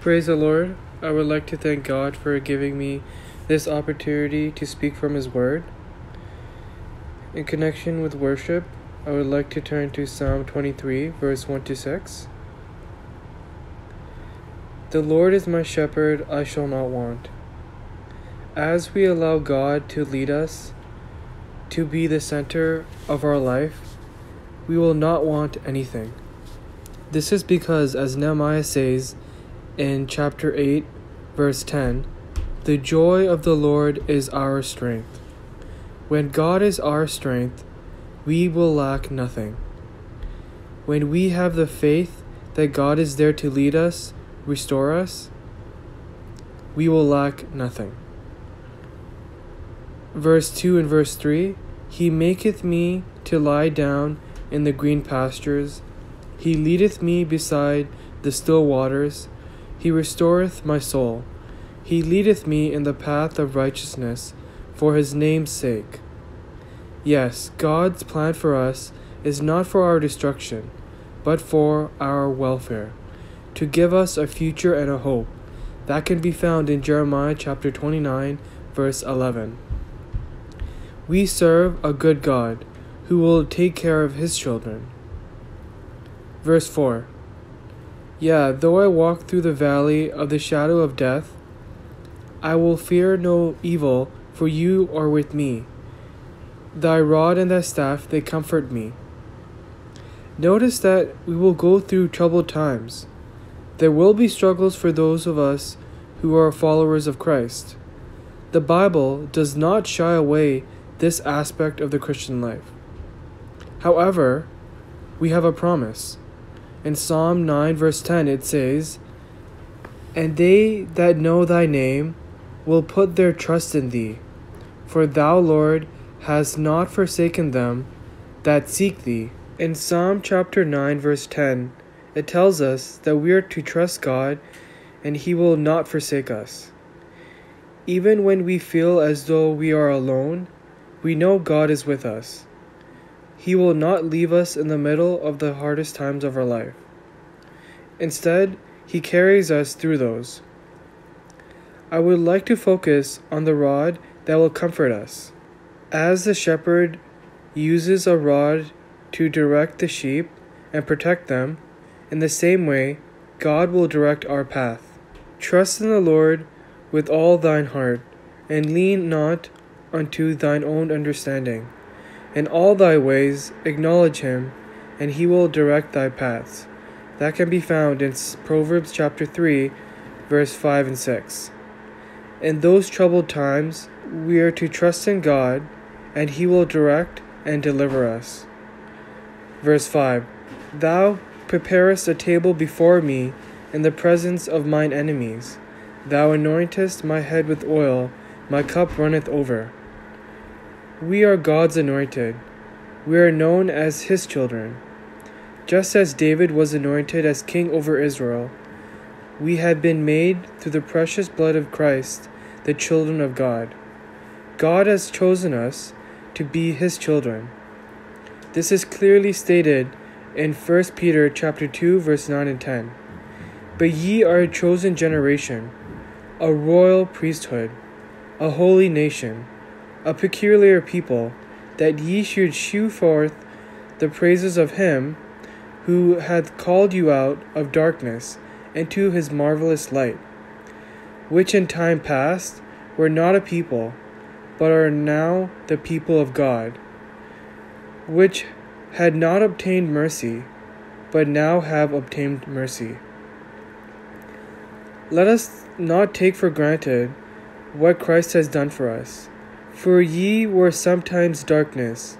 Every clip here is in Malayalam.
Praise the Lord. I would like to thank God for giving me this opportunity to speak from His Word. In connection with worship, I would like to turn to Psalm 23, verse 1 to 6. The Lord is my shepherd, I shall not want. As we allow God to lead us, to be the center of our life, we will not want anything. This is because, as Nehemiah says in chapter 8, verse 10, the joy of the Lord is our strength. When God is our strength, we will lack nothing. When we have the faith that God is there to lead us, restore us, we will lack nothing. Verse 2 and verse 3, He maketh me to lie down in the green pastures. He leadeth me beside the still waters. He restoreth my soul. He leadeth me in the path of righteousness for His name's sake. Yes, God's plan for us is not for our destruction, but for our welfare, to give us a future and a hope. That can be found in Jeremiah chapter 29, verse 11. We serve a good God who will take care of His children. Verse 4. Yea, though I walk through the valley of the shadow of death, I will fear no evil, for You are with me. Thy rod and thy staff, they comfort me. Notice that we will go through troubled times. There will be struggles for those of us who are followers of Christ. The Bible does not shy away this aspect of the Christian life. However, we have a promise. In Psalm 9 verse 10 it says, And they that know Thy name will put their trust in Thee, for Thou, Lord, hast not forsaken them that seek Thee. In Psalm chapter 9 verse 10, it tells us that we are to trust God and He will not forsake us. Even when we feel as though we are alone, we know God is with us. He will not leave us in the middle of the hardest times of our life. Instead, He carries us through those. I would like to focus on the rod that will comfort us. As the shepherd uses a rod to direct the sheep and protect them, in the same way, God will direct our path. Trust in the Lord with all thine heart, and lean not unto thine own understanding. In all thy ways acknowledge Him, and He will direct thy paths. That can be found in Proverbs chapter 3, verse 5 and 6. In those troubled times, we are to trust in God, and He will direct and deliver us. Verse 5, Thou preparest a table before me in the presence of mine enemies. Thou anointest my head with oil, my cup runneth over. We are God's anointed. We are known as His children. Just as David was anointed as king over Israel, we have been made through the precious blood of Christ, the children of God. God has chosen us to be His children. This is clearly stated in 1 Peter chapter 2, verse 9 and 10. But ye are a chosen generation, a royal priesthood, a holy nation, a peculiar people, that ye should shew forth the praises of Him who hath called you out of darkness into His marvelous light, which in time past were not a people, but are now the people of God, which had not obtained mercy, but now have obtained mercy. Let us not take for granted what Christ has done for us. For ye were sometimes darkness,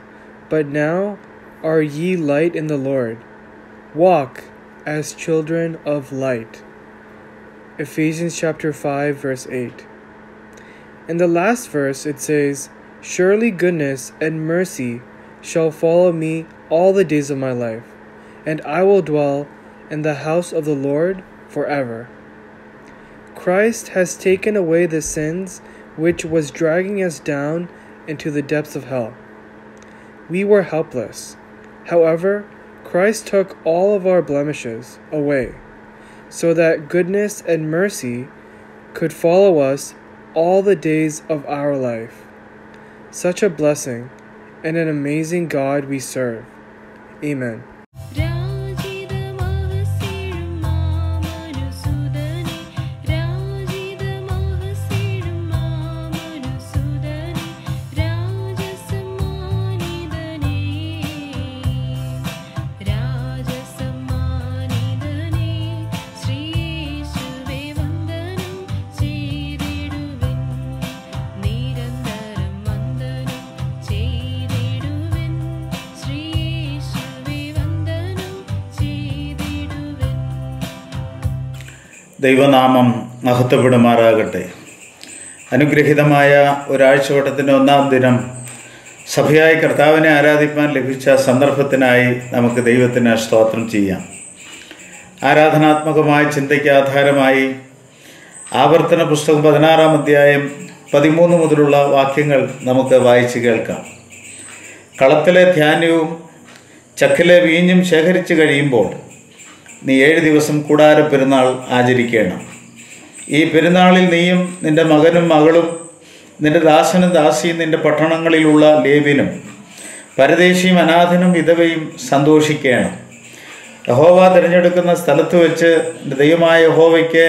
but now are ye light in the Lord. Walk as children of light. Ephesians chapter 5, verse 8. In the last verse it says, Surely goodness and mercy shall follow me all the days of my life, and I will dwell in the house of the Lord forever. Christ has taken away the sins which was dragging us down into the depths of hell. We were helpless. However, Christ took all of our blemishes away. so that goodness and mercy could follow us all the days of our life. Such a blessing and an amazing God we serve. Amen. ദൈവനാമം മഹത്വപ്പെടുമാറാകട്ടെ. അനുഗ്രഹീതമായ ഒരാഴ്ചവട്ടത്തിൻ്റെ ഒന്നാം ദിനം സഭയായി കർത്താവിനെ ആരാധിപ്പാൻ ലഭിച്ച സന്ദർഭത്തിനായി നമുക്ക് ദൈവത്തിന് സ്തോത്രം ചെയ്യാം. ആരാധനാത്മകമായ ചിന്തയ്ക്ക് ആധാരമായി ആവർത്തന പുസ്തകം 16-ാം അധ്യായം 13 മുതലുള്ള വാക്യങ്ങൾ നമുക്ക് വായിച്ച് കേൾക്കാം. കളത്തിലെ ധാന്യവും ചക്കിലെ വീഞ്ഞും ശേഖരിച്ചു കഴിയുമ്പോൾ നീ 7 ദിവസം കൂടാര പെരുന്നാൾ ആചരിക്കണം. ഈ പെരുന്നാളിൽ നീയും നിൻ്റെ മകനും മകളും നിൻ്റെ ദാസനും ദാസിയും നിൻ്റെ പട്ടണങ്ങളിലുള്ള ലേവ്യനും പരദേശിയും അനാഥനും വിധവയും സന്തോഷിക്കണം. യഹോവ തിരഞ്ഞെടുക്കുന്ന സ്ഥലത്ത് വെച്ച് നിൻ്റെ ദൈവമായ യഹോവയ്ക്ക്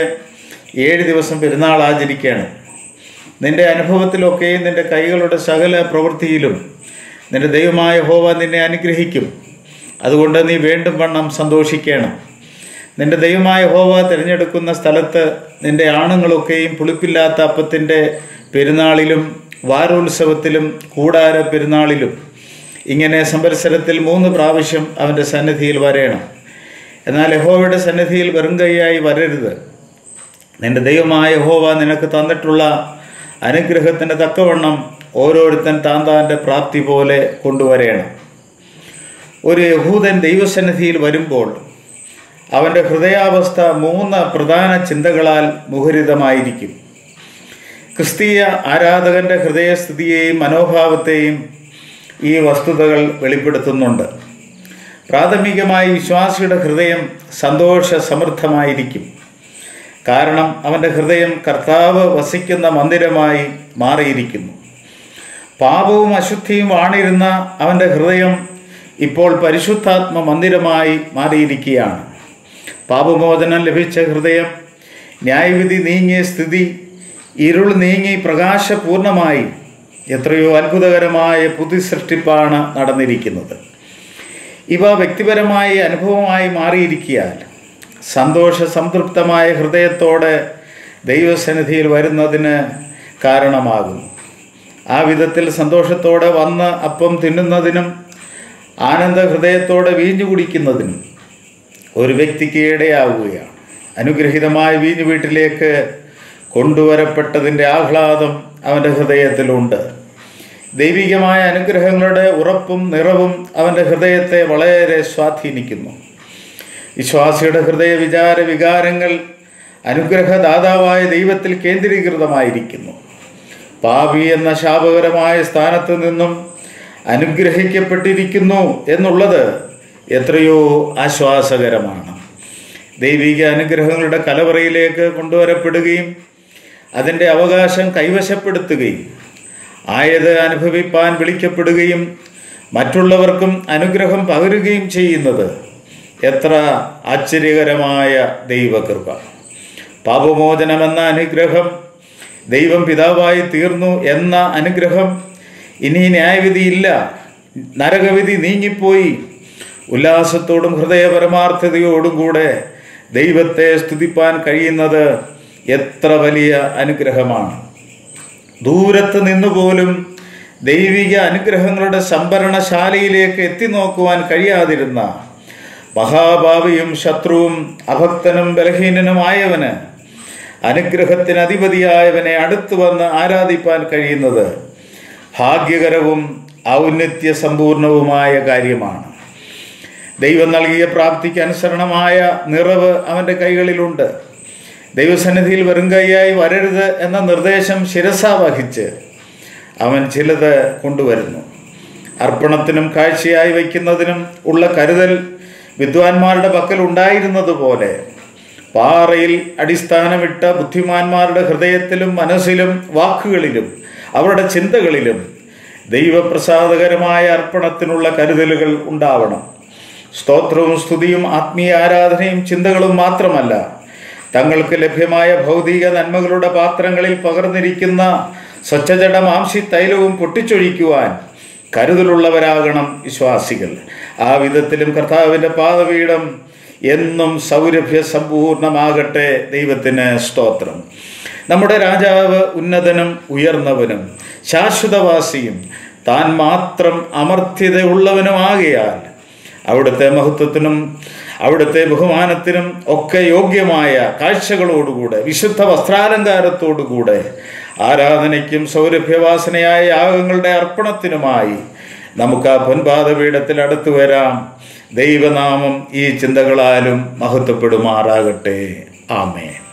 7 ദിവസം പെരുന്നാൾ ആചരിക്കണം. നിൻ്റെ അനുഭവത്തിലൊക്കെയും നിൻ്റെ കൈകളുടെ സകല പ്രവൃത്തിയിലും നിൻ്റെ ദൈവമായ യഹോവ നിന്നെ അനുഗ്രഹിക്കും. അതുകൊണ്ട് നീ വേണ്ടും വണ്ണം സന്തോഷിക്കണം. നിൻ്റെ ദൈവമായ യഹോവ തിരഞ്ഞെടുക്കുന്ന സ്ഥലത്ത് നിൻ്റെ ആണുങ്ങളൊക്കെയും പുളിപ്പില്ലാത്ത അപ്പത്തിൻ്റെ പെരുന്നാളിലും വാരോത്സവത്തിലും കൂടാര പെരുന്നാളിലും ഇങ്ങനെ സംവത്സരത്തിൽ 3 പ്രാവശ്യം അവൻ്റെ സന്നിധിയിൽ വരേണം. എന്നാൽ യഹോവയുടെ സന്നിധിയിൽ വെറും കൈയായി വരരുത്. നിൻ്റെ ദൈവമായ യഹോവ നിനക്ക് തന്നിട്ടുള്ള അനുഗ്രഹത്തിന് തക്കവണ്ണം ഓരോരുത്തൻ താൻ്റെ പ്രാപ്തി പോലെ കൊണ്ടുവരേണം. ഒരു യഹൂദൻ ദൈവസന്നിധിയിൽ വരുമ്പോൾ അവൻ്റെ ഹൃദയാവസ്ഥ 3 പ്രധാന ചിന്തകളാൽ മുഖരിതമായിരിക്കും. ക്രിസ്തീയ ആരാധകൻ്റെ ഹൃദയസ്ഥിതിയെയും മനോഭാവത്തെയും ഈ വസ്തുതകൾ വെളിപ്പെടുത്തുന്നുണ്ട്. പ്രാഥമികമായി വിശ്വാസിയുടെ ഹൃദയം സന്തോഷ സമൃദ്ധമായിരിക്കും. കാരണം അവൻ്റെ ഹൃദയം കർത്താവ് വസിക്കുന്ന മന്ദിരമായി മാറിയിരിക്കുന്നു. പാപവും അശുദ്ധിയും വാണിരുന്ന അവൻ്റെ ഹൃദയം ഇപ്പോൾ പരിശുദ്ധാത്മ മന്ദിരമായി മാറിയിരിക്കുകയാണ്. പാപമോചനം ലഭിച്ച ഹൃദയം, ന്യായവിധി നീങ്ങിയ സ്ഥിതി, ഇരുൾ നീങ്ങി പ്രകാശപൂർണമായി എത്രയോ അത്ഭുതകരമായ പുതുസൃഷ്ടിപ്പാണ് നടന്നിരിക്കുന്നത്. ഇവ വ്യക്തിപരമായ അനുഭവമായി മാറിയിരിക്കിയാൽ സന്തോഷ സംതൃപ്തമായ ഹൃദയത്തോടെ ദൈവസന്നിധിയിൽ വരുന്നതിന് കാരണമാകുന്നു. ആ വിധത്തിൽ സന്തോഷത്തോടെ വന്ന് അപ്പം തിന്നുന്നതിനും ആനന്ദ ഹൃദയത്തോടെ വീഞ്ഞു കുടിക്കുന്നതിനും ഒരു വ്യക്തിക്ക് ഇടയാവുകയാണ്. അനുഗ്രഹീതമായ വീഞ്ഞു വീട്ടിലേക്ക് കൊണ്ടുവരപ്പെട്ടതിൻ്റെ ആഹ്ലാദം അവൻ്റെ ഹൃദയത്തിലുണ്ട്. ദൈവികമായ അനുഗ്രഹങ്ങളുടെ ഉറപ്പും നിറവും അവൻ്റെ ഹൃദയത്തെ വളരെ സ്വാധീനിക്കുന്നു. വിശ്വാസിയുടെ ഹൃദയ വികാരങ്ങൾ അനുഗ്രഹദാതാവായ ദൈവത്തിൽ കേന്ദ്രീകൃതമായിരിക്കുന്നു. പാപി എന്ന ശാപകരമായ സ്ഥാനത്ത് നിന്നും അനുഗ്രഹിക്കപ്പെട്ടിരിക്കുന്നു എന്നുള്ളത് എത്രയോ ആശ്വാസകരമാണ്. ദൈവിക അനുഗ്രഹങ്ങളുടെ കലവറയിലേക്ക് കൊണ്ടുവരപ്പെടുകയും അതിൻ്റെ അവകാശം കൈവശപ്പെടുത്തുകയും ആയത് അനുഭവിപ്പാൻ വിളിക്കപ്പെടുകയും മറ്റുള്ളവർക്കും അനുഗ്രഹം പകരുകയും ചെയ്യുന്നത് എത്ര ആശ്ചര്യകരമായ ദൈവകൃപ! പാപമോചനമെന്ന അനുഗ്രഹം, ദൈവം പിതാവായി തീർന്നു എന്ന അനുഗ്രഹം, ഇനി ന്യായവിധിയില്ല, നരകവിധി നീങ്ങിപ്പോയി, ഉല്ലാസത്തോടും ഹൃദയപരമാർത്ഥതയോടും കൂടെ ദൈവത്തെ സ്തുതിപ്പാൻ കഴിയുന്നത് എത്ര വലിയ അനുഗ്രഹമാണ്! ദൂരത്ത് നിന്നുപോലും ദൈവിക അനുഗ്രഹങ്ങളുടെ സംഭരണശാലയിലേക്ക് എത്തി നോക്കുവാൻ കഴിയാതിരുന്ന മഹാഭാവിയും ശത്രുവും അഭക്തനും ബലഹീനനുമായവന് അനുഗ്രഹത്തിന് അധിപതിയായവനെ അടുത്തു വന്ന് ആരാധിപ്പാൻ കഴിയുന്നത് ഭാഗ്യകരവും ഔന്നത്യ സമ്പൂർണവുമായ കാര്യമാണ്. ദൈവം നൽകിയ പ്രാപ്തിക്ക് അനുസരണമായ നിറവ് അവൻ്റെ കൈകളിലുണ്ട്. ദൈവസന്നിധിയിൽ വെറും കൈയായി വരരുത് എന്ന നിർദ്ദേശം ശിരസാ വഹിച്ച് അവൻ ചിലത് കൊണ്ടുവരുന്നു. അർപ്പണത്തിനും കാഴ്ചയായി വയ്ക്കുന്നതിനും ഉള്ള കരുതൽ വിദ്വാൻമാരുടെ പക്കൽ ഉണ്ടായിരുന്നതുപോലെ പാറയിൽ അടിസ്ഥാനമിട്ട ബുദ്ധിമാന്മാരുടെ ഹൃദയത്തിലും മനസ്സിലും വാക്കുകളിലും അവരുടെ ചിന്തകളിലും ദൈവപ്രസാദകരമായ അർപ്പണത്തിനുള്ള കരുതലുകൾ ഉണ്ടാവണം. സ്തോത്രവും സ്തുതിയും ആത്മീയ ആരാധനയും ചിന്തകളും മാത്രമല്ല, തങ്ങൾക്ക് ലഭ്യമായ ഭൗതിക നന്മകളുടെ പാത്രങ്ങളിൽ പകർന്നിരിക്കുന്ന സ്വച്ഛജട മാംസി തൈലവും പൊട്ടിച്ചൊഴിക്കുവാൻ കരുതലുള്ളവരാകണം വിശ്വാസികൾ. ആ വിധത്തിലും കർത്താവിൻ്റെ പാദപീഠം എന്നും സൗരഭ്യ സമ്പൂർണമാകട്ടെ. ദൈവത്തിന് സ്തോത്രം. നമ്മുടെ രാജാവ് ഉന്നതനും ഉയർന്നവനും ശാശ്വതവാസിയും താൻ മാത്രം അമർത്യതയുള്ളവനുമാകയാൽ അവിടുത്തെ മഹത്വത്തിനും അവിടുത്തെ ബഹുമാനത്തിനും ഒക്കെ യോഗ്യമായ കാഴ്ചകളോടുകൂടെ വിശുദ്ധ വസ്ത്രാലങ്കാരത്തോടുകൂടെ ആരാധനയ്ക്കും സൗരഭ്യവാസനയായ യാഗങ്ങളുടെ അർപ്പണത്തിനുമായി നമുക്ക് ആ പൊൻപാദപീഠത്തിൽ അടുത്തു വരാം. ദൈവനാമം ഈ ചിന്തകളാലും മഹത്വപ്പെടുമാറാകട്ടെ. ആമേൻ.